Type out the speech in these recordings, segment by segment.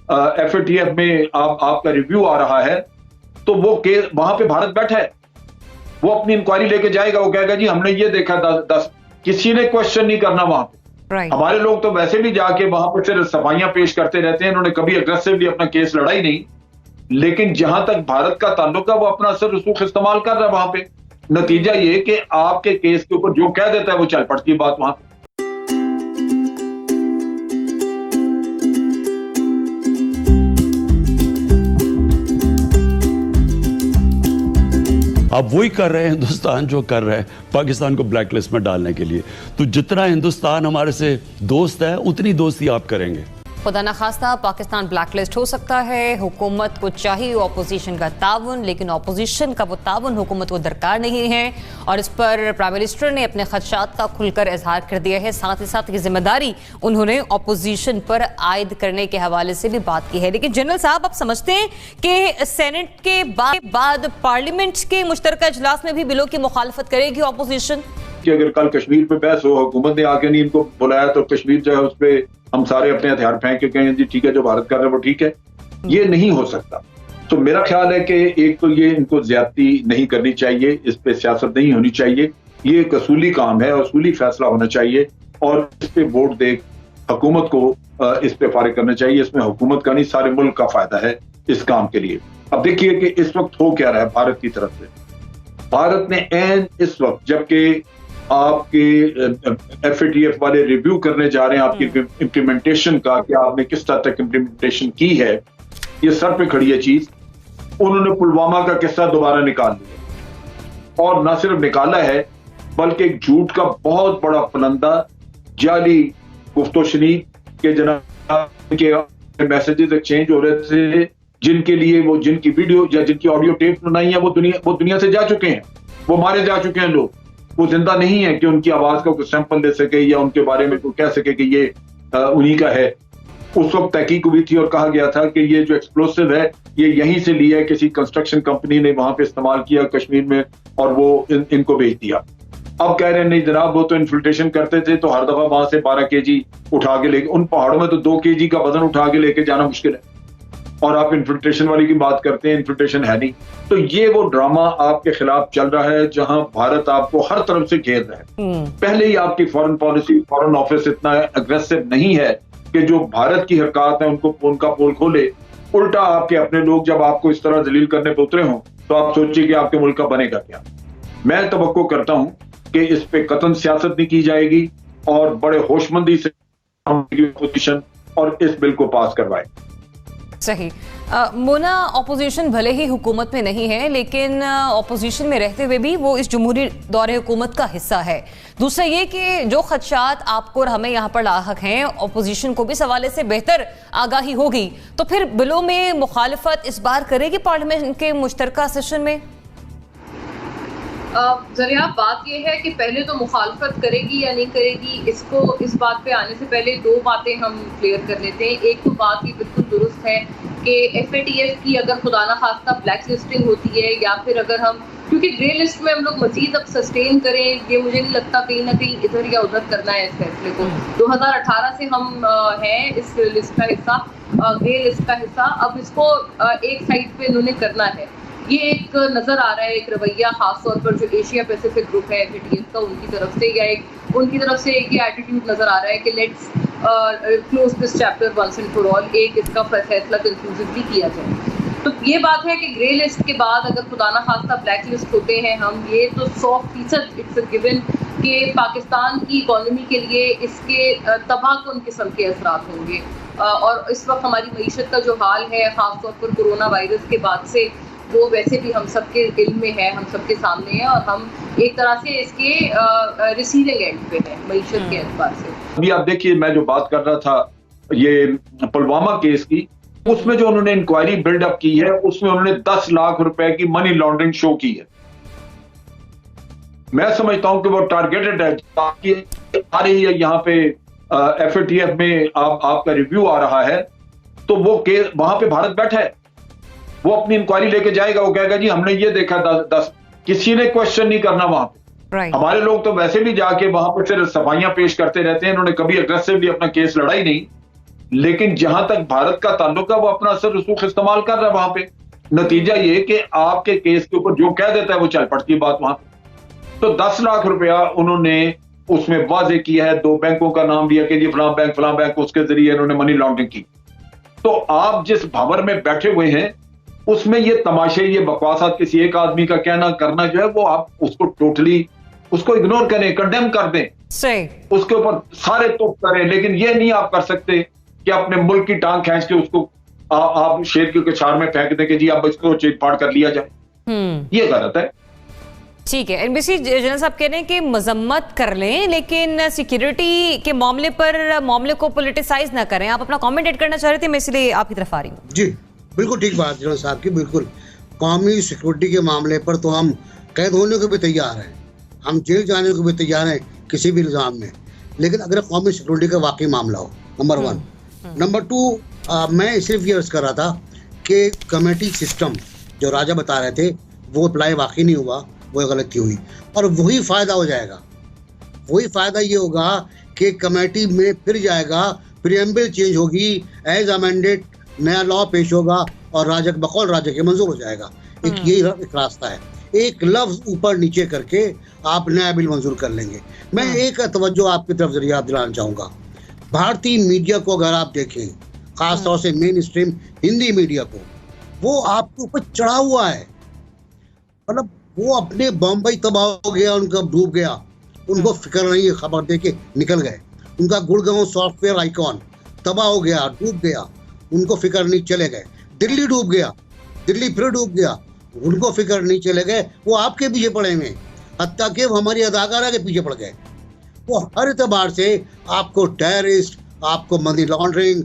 FATF में आपका review आ रहा है, तो वो केस वहां पे भारत बैठा है, वो अपनी इंक्वायरी लेके जाएगा, वो कहेगा जी हमने ये देखा 10 किसी ने क्वेश्चन नहीं करना वहां पे। हमारे लोग तो वैसे भी जाके वहां पर सिर्फ सफाइयां पेश करते रहते हैं, इन्होंने कभी अग्रेसिवली अपना केस लड़ा ही नहीं। लेकिन जहां तक भारत का ताल्लुक है, वो अपना असर रसूख इस्तेमाल कर रहा है वहां पे। नतीजा ये कि आपके केस के ऊपर जो कह देता है वो चल पड़ती है बात वहां पे। अब वही कर रहे हैं हिंदुस्तान जो कर रहे हैं पाकिस्तान को ब्लैक लिस्ट में डालने के लिए। तो जितना हिंदुस्तान हमारे से दोस्त है उतनी दोस्ती आप करेंगे। खुदा न खास्ता पाकिस्तान ब्लैकलिस्ट हो सकता है। हुकूमत को चाहिए ऑपोजिशन का ताउन, लेकिन ऑपोजिशन का वो ताउन हुकूमत को दरकार नहीं है। और इस पर प्राइम मिनिस्टर ने अपने खदशात का खुलकर इजहार कर दिया है। साथ ही साथ ये जिम्मेदारी उन्होंने ऑपोजिशन पर आयद करने के हवाले से भी बात की है। लेकिन जनरल साहब, आप समझते हैं कि सेनेट के बाद पार्लियामेंट के मुश्तरका इजलास में भी बिलों की मुखालफत करेगी ऑपोजिशन? कि अगर कल कश्मीर पे बहस हो, हुकूमत ने आके नहीं इनको बुलाया, तो कश्मीर जो है उस पर हम सारे अपने हथियार फेंक के कहें जी ठीक है, जो भारत कर रहे हैं वो ठीक है, ये नहीं हो सकता। तो मेरा ख्याल है कि एक तो ये इनको ज्यादती नहीं करनी चाहिए, इस पे सियासत नहीं होनी चाहिए, ये एक असूली काम है, असूली फैसला होना चाहिए और इस पे वोट दे हुकूमत को इस पे फारिग करना चाहिए। इसमें हुकूमत का नहीं, सारे मुल्क का फायदा है इस काम के लिए। अब देखिए कि इस वक्त हो क्या रहा है भारत की तरफ से। भारत ने एन इस वक्त, जबकि आपके FATF वाले रिव्यू करने जा रहे हैं आपकी इम्प्लीमेंटेशन का, कि आपने किस तरह तक इम्प्लीमेंटेशन की है, ये सर पे खड़ी है चीज। उन्होंने पुलवामा का किस्सा दोबारा निकाल लिया, और ना सिर्फ निकाला है बल्कि एक झूठ का बहुत बड़ा फलंदा, जाली गुफ्तोशनी के जनाब के मैसेजेस एक्सचेंज हो रहे थे, जिनके लिए वो जिनकी वीडियो या जिनकी ऑडियो टेप बनाई है वो दुनिया से जा चुके हैं, वो मारे जा चुके हैं लोग, वो जिंदा नहीं है कि उनकी आवाज का कोई सैंपल दे सके या उनके बारे में कोई कह सके कि ये उन्हीं का है। उस वक्त तहकीक हुई थी और कहा गया था कि ये जो एक्सप्लोसिव है ये यहीं से लिया है, किसी कंस्ट्रक्शन कंपनी ने वहां पे इस्तेमाल किया कश्मीर में और वो इनको भेज दिया। अब कह रहे हैं नहीं जनाब, वो तो इन्फिल्ट्रेशन करते थे, तो हर दफा वहां से 12 kg उठा के लेके, उन पहाड़ों में तो 2 kg का वजन उठा के लेके जाना मुश्किल है, और आप इन्फिल्ट्रेशन वाली की बात करते हैं, इन्फिल्ट्रेशन है नहीं। तो ये वो ड्रामा आपके खिलाफ चल रहा है, जहां भारत आपको हर तरफ से घेर रहा है। पहले ही आपकी फॉरेन पॉलिसी, फॉरेन ऑफिस इतना अग्रेसिव नहीं है कि जो भारत की हरकत है उनका पोल खोले। उल्टा आपके अपने लोग जब आपको इस तरह जलील करने पर उतरे हों, तो आप सोचिए कि आपके मुल्क का बनेगा क्या। मैं तवक्को करता हूं कि इस पे कतन सियासत नहीं की जाएगी और बड़े होशमंदी से पोजीशन और इस बिल को पास करवाए। सही। मोना, ऑपोजिशन भले ही हुकूमत में नहीं है, लेकिन ऑपोजिशन में रहते हुए भी वो इस जमहूरी दौरे हुकूमत का हिस्सा है। दूसरा ये कि जो खदशात आपको और हमें यहाँ पर लाहक हैं, ऑपोजिशन को भी इस हवाले से बेहतर आगाही होगी, तो फिर बिलों में मुखालफत इस बार करेगी पार्लियामेंट के मुश्तरका सेशन में? जरिया बात यह है कि पहले तो मुखालफत करेगी या नहीं करेगी, इस बात पे आने से पहले 2 बातें हम क्लियर कर लेते हैं। एक तो बात ये बिल्कुल दुरुस्त है कि FATF की अगर खुदा न खास्ता ब्लैक लिस्टिंग होती है, या फिर अगर हम, क्योंकि ग्रे लिस्ट में हम लोग मजीद अब सस्टेन करें, ये मुझे नहीं लगता कहीं ना कहीं इधर या उधर करना है इस फैसले को। 2018 से हम हैं इस लिस्ट का हिस्सा, ग्रे लिस्ट का हिस्सा। अब इसको एक साइड पे इन्होंने करना है। ये एक नज़र आ रहा है, एक रवैया खासतौर पर जो एशिया पैसिफिक ग्रुप है FATF का, उनकी तरफ से, या उनकी तरफ से एक ये एटीट्यूड नज़र आ रहा है कि let's close this chapter once and for all, एक इसका फैसला कंक्लूसिवली किया जाए। तो ये बात है कि ग्रे लिस्ट के बाद अगर खुदा न खास्ता ब्लैक लिस्ट होते हैं हम, ये तो 100% इट्स अ गिवन कि पाकिस्तान की इकॉनमी के लिए इसके तबाहकुन किस्म के असरात होंगे। और इस वक्त हमारी मईशत का जो हाल है, ख़ासतौर पर कोरोना वायरस के बाद से, वो वैसे भी हम सबके इल्म में है, हम सबके सामने है, और हम एक तरह से इसके रिसीविंग एंड पे है मईशत के एतबार से। अभी आप देखिए, मैं जो बात कर रहा था ये पुलवामा केस की, उसमें जो उन्होंने इंक्वायरी बिल्डअप की है, उसमें उन्होंने 10 लाख रुपए की मनी लॉन्ड्रिंग शो की है। मैं समझता हूं कि वो टारगेटेड है। आ रही है यहाँ पे FATF में आपका रिव्यू आ रहा है, तो वो केस वहां पे भारत बैठा है, वो अपनी इंक्वायरी लेके जाएगा, वो कहेगा जी हमने ये देखा 10 किसी ने क्वेश्चन नहीं करना वहां पे। हमारे लोग तो वैसे भी जाके वहां पर सिर्फ सफाइयां पेश करते रहते हैं, इन्होंने कभी अग्रेसिवली अपना केस लड़ा ही नहीं। लेकिन जहां तक भारत का ताल्लुक है वो अपना असर रसूख इस्तेमाल कर रहा है वहां पे। नतीजा ये कि आपके केस के ऊपर जो कह देता है वो चल पड़ती है बात वहां पे। तो 10 लाख रुपया उन्होंने उसमें वाजे किया है, 2 बैंकों का नाम लिया कि जी फलां बैंक उसके जरिए इन्होंने मनी लॉन्ड्रिंग की। तो आप जिस भंवर में बैठे हुए हैं उसमें ये तमाशे, ये बकवासात किसी एक आदमी का कहना करना जो है वो आप उसको टोटली उसको इग्नोर करें, कंडेम कर दें, सही, उसके ऊपर सारे तुप करें, लेकिन ये नहीं आप कर सकते कि अपने मुल्क की टांग खींच के उसको आप शेर की कछाड़ में फेंक दें कि जी अब इसको चीट फाड़ कर लिया जाए। ये गलत है। ठीक है। एनबीसी जनरल साहब कह रहे हैं कि मजम्मत कर लें लेकिन सिक्योरिटी के मामले को पॉलिटिसाइज ना करें। आप अपना कमेंट ऐड करना चाह रहे थे, मैं इसलिए आपकी तरफ आ रही हूँ। जी बिल्कुल ठीक बात जनरल साहब की, बिल्कुल। कौमी सिक्योरिटी के मामले पर तो हम कैद होने को भी तैयार हैं, हम जेल जाने को भी तैयार हैं किसी भी इल्जाम में, लेकिन अगर कौमी सिक्योरिटी का वाकई मामला हो, नंबर 1। नंबर 2, मैं सिर्फ ये अर्ज कर रहा था कि कमेटी सिस्टम जो राजा बता रहे थे वो अप्लाई वाकई नहीं हुआ, वो गलती हुई, और वही फ़ायदा हो जाएगा। वही फ़ायदा ये होगा कि कमेटी में फिर जाएगा, प्रीएम्बल चेंज होगी, एज अमेंडेड नया लॉ पेश होगा और राजा बकौल राजा के मंजूर हो जाएगा। यही एक रास्ता है, एक लफ्ज ऊपर नीचे करके आप नया बिल मंजूर कर लेंगे। मैं एक तवज्जो आपकी तरफ जरिए दिलाना चाहूँगा, भारतीय मीडिया को अगर आप देखें, खासतौर से मेन स्ट्रीम हिंदी मीडिया को, वो आपके ऊपर चढ़ा हुआ है। मतलब वो अपने बम्बई तबाह हो गया, उनका डूब गया, उनको फिक्र नहीं है, खबर दे के निकल गए। उनका गुड़गांव सॉफ्टवेयर आइकॉन तबाह हो गया, डूब गया, उनको फिक्र नहीं, चले गए। दिल्ली डूब गया, दिल्ली फिर डूब गया, उनको फिक्र नहीं, चले गए। वो आपके पीछे पड़े हुए, हत्या के वो हमारी अदाकारा के पीछे पड़ गए। वो हर एतबार से आपको टेररिस्ट, आपको मनी लॉन्ड्रिंग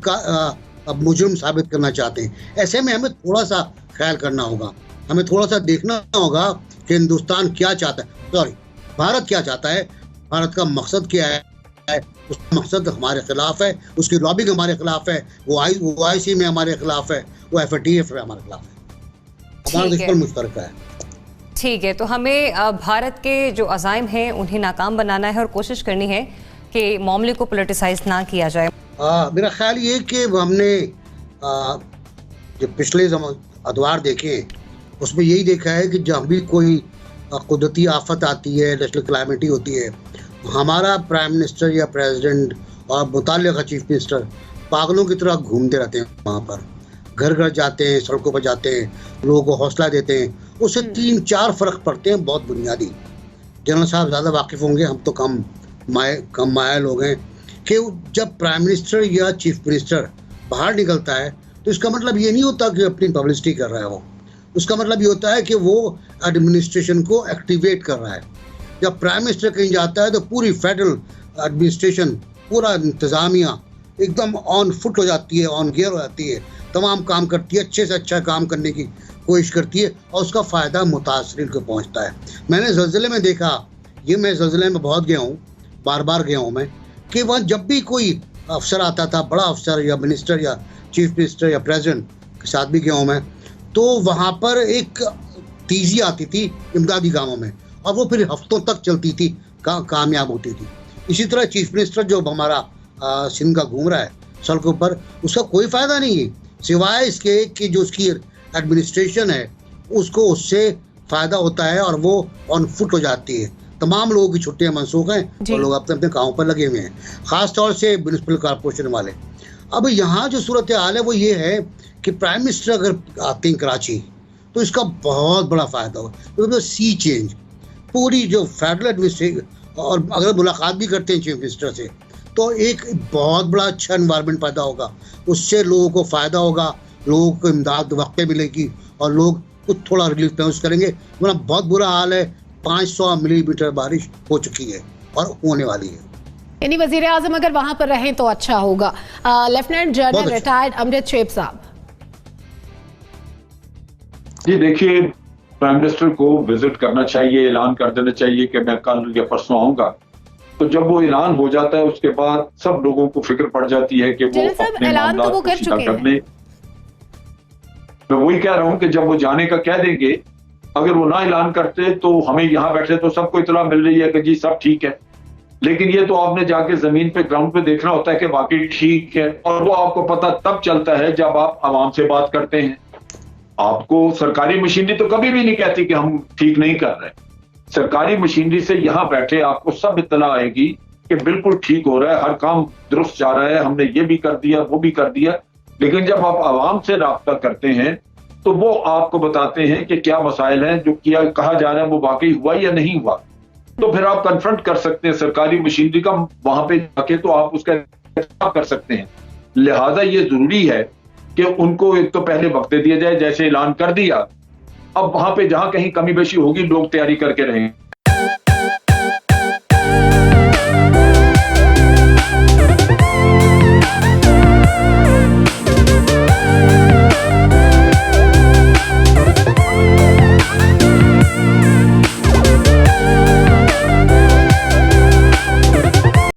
का मुजरिम साबित करना चाहते हैं। ऐसे में हमें थोड़ा सा ख्याल करना होगा, हमें थोड़ा सा देखना होगा कि हिंदुस्तान क्या चाहता है, भारत क्या चाहता है, भारत का मकसद क्या है। उसका मकसद हमारे खिलाफ है, उसकी लॉबिंग हमारे खिलाफ है, वो OIC में हमारे खिलाफ है, वो FATF में हमारे खिलाफ है, हमारा दुश्मन मुश्तरका है। ठीक है, तो हमें भारत के जो अज़ाइम हैं उन्हें नाकाम बनाना है और कोशिश करनी है कि मामले को पॉलिटिसाइज ना किया जाए। मेरा ख्याल ये कि हमने जो पिछले अदवार देखे उसमें यही देखा है कि जब भी कोई कुदरती आफत आती है, नेशनल क्लाइमेटी होती है, हमारा प्राइम मिनिस्टर या प्रेसिडेंट और मुताल्लिका चीफ मिनिस्टर पागलों की तरह घूमते रहते हैं, वहाँ पर घर घर जाते हैं, सड़कों पर जाते हैं, लोगों को हौसला देते हैं। उससे 3-4 फ़र्क पड़ते हैं बहुत बुनियादी। जनरल साहब ज़्यादा वाकिफ़ होंगे, हम तो कम माया लोग हैं, कि जब प्राइम मिनिस्टर या चीफ मिनिस्टर बाहर निकलता है तो इसका मतलब ये नहीं होता कि अपनी पब्लिसिटी कर रहा है वो, उसका मतलब ये होता है कि वो एडमिनिस्ट्रेशन को एक्टिवेट कर रहा है। जब प्राइम मिनिस्टर कहीं जाता है तो पूरी फेडरल एडमिनिस्ट्रेशन, पूरा इंतज़ामिया एकदम ऑन फुट हो जाती है, ऑन गियर हो जाती है, तमाम काम करती है, अच्छे से अच्छा काम करने की कोशिश करती है, और उसका फ़ायदा मुतासरीन को पहुंचता है। मैंने ज़लज़ले में देखा, ये मैं ज़लज़ले में बहुत गया हूँ, बार गया हूँ मैं, कि वहाँ जब भी कोई अफसर आता था, बड़ा अफसर या मिनिस्टर या चीफ मिनिस्टर या प्रेसिडेंट के साथ भी गया हूँ मैं, तो वहाँ पर एक तेज़ी आती थी इमदादी कामों में, और वो फिर हफ्तों तक चलती थी, कामयाब होती थी। इसी तरह चीफ मिनिस्टर जो हमारा सिंध का घूम रहा है सड़कों पर, उसका कोई फ़ायदा नहीं है सिवाय इसके कि जो उसकी एडमिनिस्ट्रेशन है उसको उससे फ़ायदा होता है और वो ऑन फुट हो जाती है। तमाम लोगों की छुट्टियां मनसूख हैं और लोग अपने अपने कामों पर लगे हुए हैं, ख़ास तौर से म्यूनिसिपल कॉरपोरेशन वाले। अब यहाँ जो सूरत हाल है वो ये है कि प्राइम मिनिस्टर अगर आते हैं कराची तो इसका बहुत बड़ा फ़ायदा होगा, क्योंकि सी चेंज पूरी जो फेडरल एडमिनिस्ट्रेशन, और अगर मुलाकात भी करते हैं चीफ मिनिस्टर से तो एक बहुत बड़ा अच्छा एनवायरनमेंट पैदा होगा, उससे लोगों को फ़ायदा होगा, लोगों को इमदाद वक्त मिलेगी और लोग कुछ थोड़ा रिलीफ महसूस करेंगे। वरना बहुत बुरा हाल है, 500 मिलीमीटर बारिश हो चुकी है और होने वाली है। यानी वज़ीर आज़म अगर वहाँ पर रहें तो अच्छा होगा। Lieutenant general retired Amjad Sheikh साहब। जी देखिए, प्राइम मिनिस्टर को विजिट करना चाहिए, ऐलान कर देना चाहिए कि मैं कल या परसों आऊँगा। तो जब वो ऐलान हो जाता है उसके बाद सब लोगों को फिक्र पड़ जाती है कि वो अपने मामला को सीधा कर ले। मैं वही कह रहा हूँ कि जब वो जाने का कह देंगे, अगर वो ना ऐलान करते तो हमें यहाँ बैठे तो सबको इतला मिल रही है कि जी सब ठीक है, लेकिन ये तो आपने जाके जमीन पे ग्राउंड पे देखना होता है कि वाकई ठीक है, और वो आपको पता तब चलता है जब आप आवाम से बात करते हैं। आपको सरकारी मशीनरी तो कभी भी नहीं कहती कि हम ठीक नहीं कर रहे। सरकारी मशीनरी से यहां बैठे आपको सब इत्तला आएगी कि बिल्कुल ठीक हो रहा है, हर काम दुरुस्त जा रहा है, हमने ये भी कर दिया वो भी कर दिया। लेकिन जब आप आवाम से राब्ता करते हैं तो वो आपको बताते हैं कि क्या मसाइल हैं, जो किया कहा जा रहा है वो वाकई हुआ या नहीं हुआ। तो फिर आप कन्फ्रंट कर सकते हैं सरकारी मशीनरी का वहां पे जाके, तो आप उसका कर सकते हैं। लिहाजा ये जरूरी है कि उनको एक तो पहले वक्त दे दिया जाए, जैसे ऐलान कर दिया, अब वहां पे जहां कहीं कमी बेशी होगी लोग तैयारी करके रहें।